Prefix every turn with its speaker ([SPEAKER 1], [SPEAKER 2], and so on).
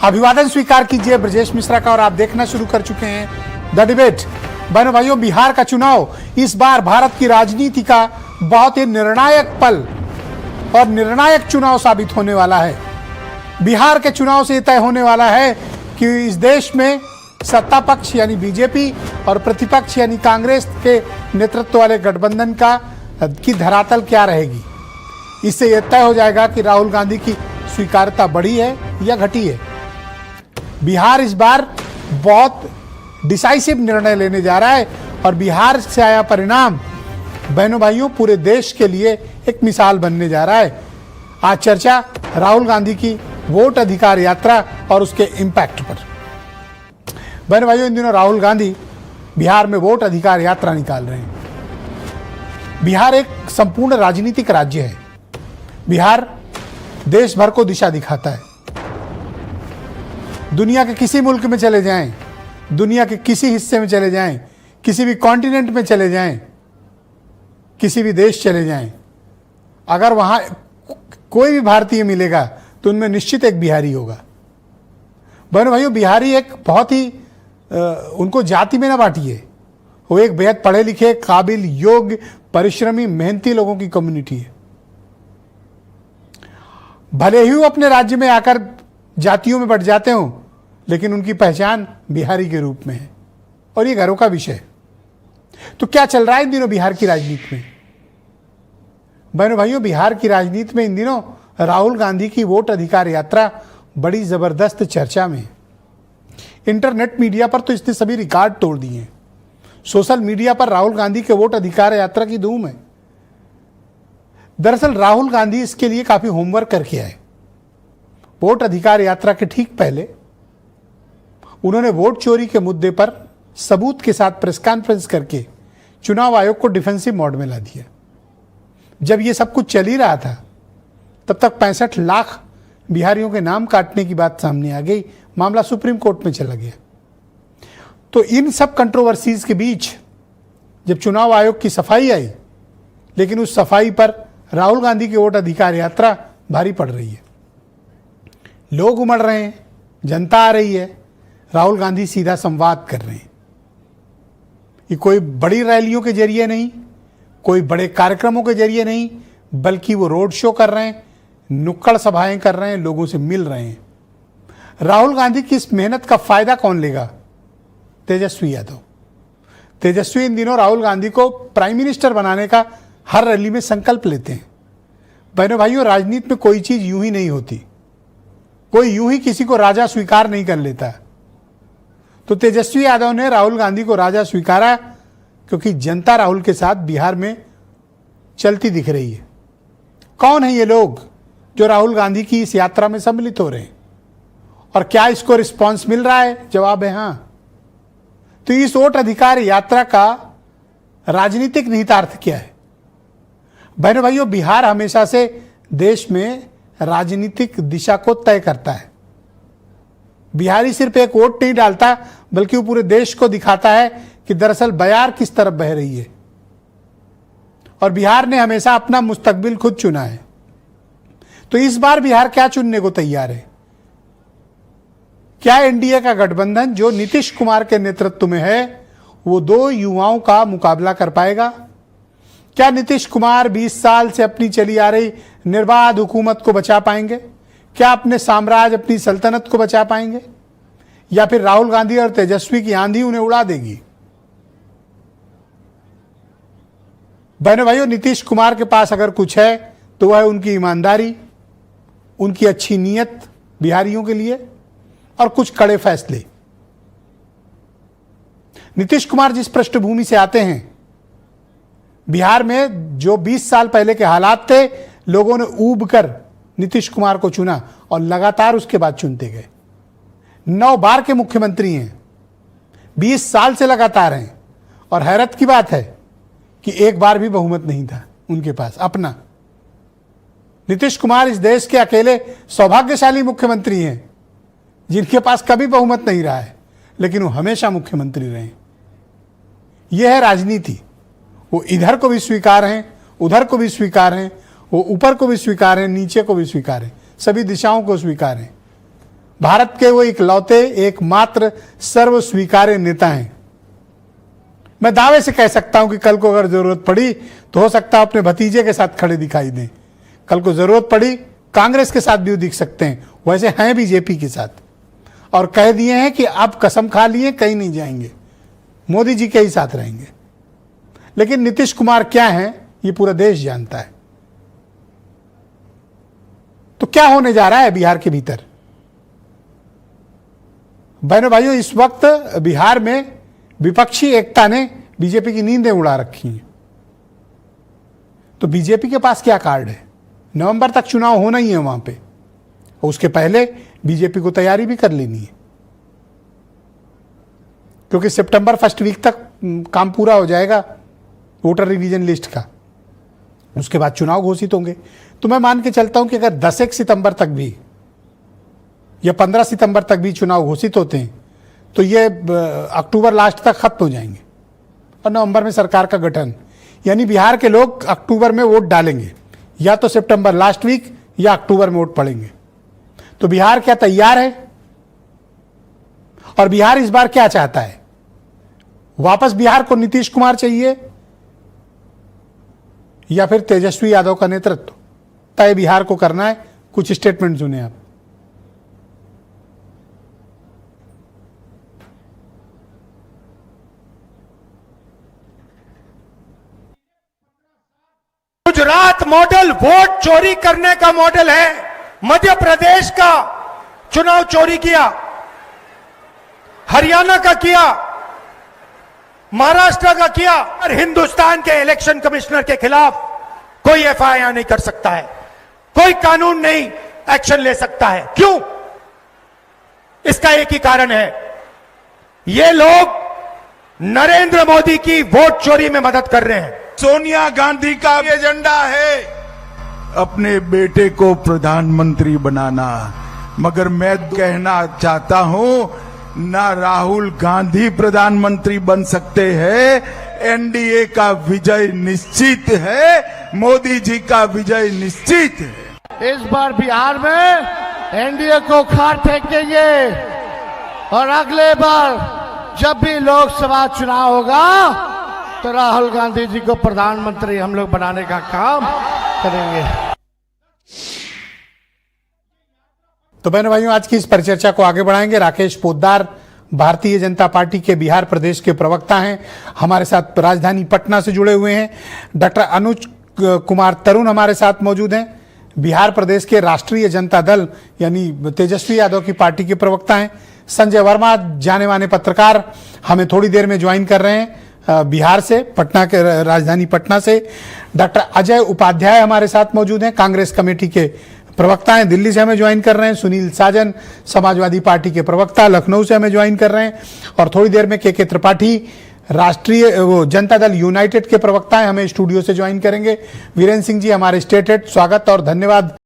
[SPEAKER 1] अभिवादन स्वीकार कीजिए ब्रजेश मिश्रा का और आप देखना शुरू कर चुके हैं द डिबेट। बहनों भाइयों, बिहार का चुनाव इस बार भारत की राजनीति का बहुत ही निर्णायक पल और निर्णायक चुनाव साबित होने वाला है। बिहार के चुनाव से तय होने वाला है कि इस देश में सत्ता पक्ष यानी बीजेपी और प्रतिपक्ष यानी कांग्रेस के नेतृत्व वाले गठबंधन की धरातल क्या रहेगी। इससे यह तय हो जाएगा कि राहुल गांधी की स्वीकार्यता बढ़ी है या घटी है। बिहार इस बार बहुत डिसाइसिव निर्णय लेने जा रहा है और बिहार से आया परिणाम बहनों भाइयों पूरे देश के लिए एक मिसाल बनने जा रहा है। आज चर्चा राहुल गांधी की वोट अधिकार यात्रा और उसके इम्पैक्ट पर। बहनों भाइयों, इन दिनों राहुल गांधी बिहार में वोट अधिकार यात्रा निकाल रहे हैं। बिहार एक संपूर्ण राजनीतिक राज्य है। बिहार देश भर को दिशा दिखाता है। दुनिया के किसी मुल्क में चले जाएं, दुनिया के किसी हिस्से में चले जाएं, किसी भी कॉन्टिनेंट में चले जाएं, किसी भी देश चले जाएं, अगर वहां कोई भी भारतीय मिलेगा तो उनमें निश्चित एक बिहारी होगा। बहनों भाइयों, बिहारी एक बहुत ही उनको जाति में ना बांटिए, वो एक बेहद पढ़े लिखे काबिल योग्य परिश्रमी मेहनती लोगों की कम्युनिटी है। भले ही वो अपने राज्य में आकर जातियों में बट जाते हों, लेकिन उनकी पहचान बिहारी के रूप में है और ये घरों का विषय है। तो क्या चल रहा है इन दिनों बिहार की राजनीति में? बहनों भाइयों, बिहार की राजनीति में इन दिनों राहुल गांधी की वोट अधिकार यात्रा बड़ी जबरदस्त चर्चा में है। इंटरनेट मीडिया पर तो इसने सभी रिकॉर्ड तोड़ दिए हैं। सोशल मीडिया पर राहुल गांधी के वोट अधिकार यात्रा की धूम है। दरअसल राहुल गांधी इसके लिए काफी होमवर्क करके आए। वोट अधिकार यात्रा के ठीक पहले उन्होंने वोट चोरी के मुद्दे पर सबूत के साथ प्रेस कॉन्फ्रेंस करके चुनाव आयोग को डिफेंसिव मोड में ला दिया। जब ये सब कुछ चल ही रहा था तब तक 65 लाख बिहारियों के नाम काटने की बात सामने आ गई। मामला सुप्रीम कोर्ट में चला गया। तो इन सब कंट्रोवर्सीज के बीच जब चुनाव आयोग की सफाई आई, लेकिन उस सफाई पर राहुल गांधी की वोट अधिकार यात्रा भारी पड़ रही है। लोग उमड़ रहे हैं, जनता आ रही है, राहुल गांधी सीधा संवाद कर रहे हैं। ये कोई बड़ी रैलियों के जरिए नहीं, कोई बड़े कार्यक्रमों के जरिए नहीं, बल्कि वो रोड शो कर रहे हैं, नुक्कड़ सभाएं कर रहे हैं, लोगों से मिल रहे हैं। राहुल गांधी की इस मेहनत का फायदा कौन लेगा? तेजस्वी यादव। तेजस्वी इन दिनों राहुल गांधी को प्राइम मिनिस्टर बनाने का हर रैली में संकल्प लेते हैं। बहनों भाइयों, राजनीति में कोई चीज यूं ही नहीं होती। कोई यूं ही किसी को राजा स्वीकार नहीं कर लेता। तो तेजस्वी यादव ने राहुल गांधी को राजा स्वीकारा क्योंकि जनता राहुल के साथ बिहार में चलती दिख रही है। कौन है ये लोग जो राहुल गांधी की इस यात्रा में सम्मिलित हो रहे हैं और क्या इसको रिस्पांस मिल रहा है? जवाब है हां। तो इस वोट अधिकार यात्रा का राजनीतिक निहितार्थ क्या है? बहनों भाइयों, बिहार हमेशा से देश में राजनीतिक दिशा को तय करता है। बिहारी सिर्फ एक वोट नहीं डालता, बल्कि वो पूरे देश को दिखाता है कि दरअसल बयार किस तरफ बह रही है। और बिहार ने हमेशा अपना मुस्तकबिल खुद चुना है। तो इस बार बिहार क्या चुनने को तैयार है? क्या एनडीए का गठबंधन जो नीतीश कुमार के नेतृत्व में है वो दो युवाओं का मुकाबला कर पाएगा? क्या नीतीश कुमार 20 साल से अपनी चली आ रही निर्बाध हुकूमत को बचा पाएंगे? क्या अपने साम्राज्य, अपनी सल्तनत को बचा पाएंगे? या फिर राहुल गांधी और तेजस्वी की आंधी उन्हें उड़ा देगी? बहनों भाइयों, नीतीश कुमार के पास अगर कुछ है तो वह है उनकी ईमानदारी, उनकी अच्छी नीयत बिहारियों के लिए और कुछ कड़े फैसले। नीतीश कुमार जिस पृष्ठभूमि से आते हैं, बिहार में जो 20 साल पहले के हालात थे, लोगों ने ऊब कर नीतीश कुमार को चुना और लगातार उसके बाद चुनते गए। 9 बार के मुख्यमंत्री हैं, 20 साल से लगातार हैं। और हैरत की बात है कि एक बार भी बहुमत नहीं था उनके पास अपना। नीतीश कुमार इस देश के अकेले सौभाग्यशाली मुख्यमंत्री हैं जिनके पास कभी बहुमत नहीं रहा है, लेकिन वो हमेशा मुख्यमंत्री रहे। यह है राजनीति। वो इधर को भी स्वीकार हैं, उधर को भी स्वीकार हैं, वो ऊपर को भी स्वीकार हैं, नीचे को भी स्वीकार हैं, सभी दिशाओं को स्वीकार हैं। भारत के वो इकलौते एकमात्र सर्व स्वीकार्य नेता हैं। मैं दावे से कह सकता हूं कि कल को अगर जरूरत पड़ी तो हो सकता है अपने भतीजे के साथ खड़े दिखाई दें। कल को जरूरत पड़ी कांग्रेस के साथ भी दिख सकते हैं, वैसे हैं बीजेपी के साथ, और कह दिए हैं कि अब कसम खा लिए कहीं नहीं जाएंगे, मोदी जी के ही साथ रहेंगे। लेकिन नीतीश कुमार क्या हैं ये पूरा देश जानता है। तो क्या होने जा रहा है बिहार के भीतर? बहनों भाइयों, इस वक्त बिहार में विपक्षी एकता ने बीजेपी की नींदें उड़ा रखी हैं। तो बीजेपी के पास क्या कार्ड है? नवंबर तक चुनाव होना ही है वहां पे, और उसके पहले बीजेपी को तैयारी भी कर लेनी है, क्योंकि सितंबर फर्स्ट वीक तक काम पूरा हो जाएगा वोटर रिवीजन लिस्ट का। उसके बाद चुनाव घोषित होंगे। तो मैं मान के चलता हूं कि अगर 10 सितंबर तक भी या 15 सितंबर तक भी चुनाव घोषित होते हैं तो ये अक्टूबर लास्ट तक खत्म हो जाएंगे और नवंबर में सरकार का गठन। यानी बिहार के लोग अक्टूबर में वोट डालेंगे, या तो सितंबर लास्ट वीक या अक्टूबर में वोट पड़ेंगे। तो बिहार क्या तैयार है? और बिहार इस बार क्या चाहता है? वापस बिहार को नीतीश कुमार चाहिए या फिर तेजस्वी यादव का नेतृत्व? तय बिहार को करना है। कुछ स्टेटमेंट सुने आप।
[SPEAKER 2] गुजरात मॉडल वोट चोरी करने का मॉडल है। मध्य प्रदेश का चुनाव चोरी किया, हरियाणा का किया, महाराष्ट्र का किया, और हिंदुस्तान के इलेक्शन कमिश्नर के खिलाफ कोई एफआईआर नहीं कर सकता है, कोई कानून नहीं एक्शन ले सकता है। क्यों? इसका एक ही कारण है, ये लोग नरेंद्र मोदी की वोट चोरी में मदद कर रहे हैं।
[SPEAKER 3] सोनिया गांधी का एजेंडा है अपने बेटे को प्रधानमंत्री बनाना, मगर मैं कहना चाहता हूं ना राहुल गांधी प्रधानमंत्री बन सकते हैं। एनडीए का विजय निश्चित है, मोदी जी का विजय निश्चित है।
[SPEAKER 4] इस बार बिहार में एनडीए को उखाड़ फेंकेंगे और अगले बार जब भी लोकसभा चुनाव होगा तो राहुल गांधी जी को प्रधानमंत्री हम लोग बनाने का काम करेंगे।
[SPEAKER 1] तो बहनों भाइयों, आज की इस परिचर्चा को आगे बढ़ाएंगे। राकेश पोद्दार भारतीय जनता पार्टी के बिहार प्रदेश के प्रवक्ता हैं, हमारे साथ राजधानी पटना से जुड़े हुए हैं। डॉक्टर अनुज कुमार तरुण हमारे साथ मौजूद हैं, बिहार प्रदेश के राष्ट्रीय जनता दल यानी तेजस्वी यादव की पार्टी के प्रवक्ता हैं। संजय वर्मा जाने माने पत्रकार हमें थोड़ी देर में ज्वाइन कर रहे हैं बिहार से, पटना के राजधानी पटना से। डॉक्टर अजय उपाध्याय हमारे साथ मौजूद हैं, कांग्रेस कमेटी के प्रवक्ता हैं, दिल्ली से हमें ज्वाइन कर रहे हैं। सुनील साजन समाजवादी पार्टी के प्रवक्ता लखनऊ से हमें ज्वाइन कर रहे हैं। और थोड़ी देर में के त्रिपाठी राष्ट्रीय जनता दल यूनाइटेड के प्रवक्ता हैं, हमें स्टूडियो से ज्वाइन करेंगे। वीरेंद्र सिंह जी हमारे स्टेट हेड, स्वागत और धन्यवाद।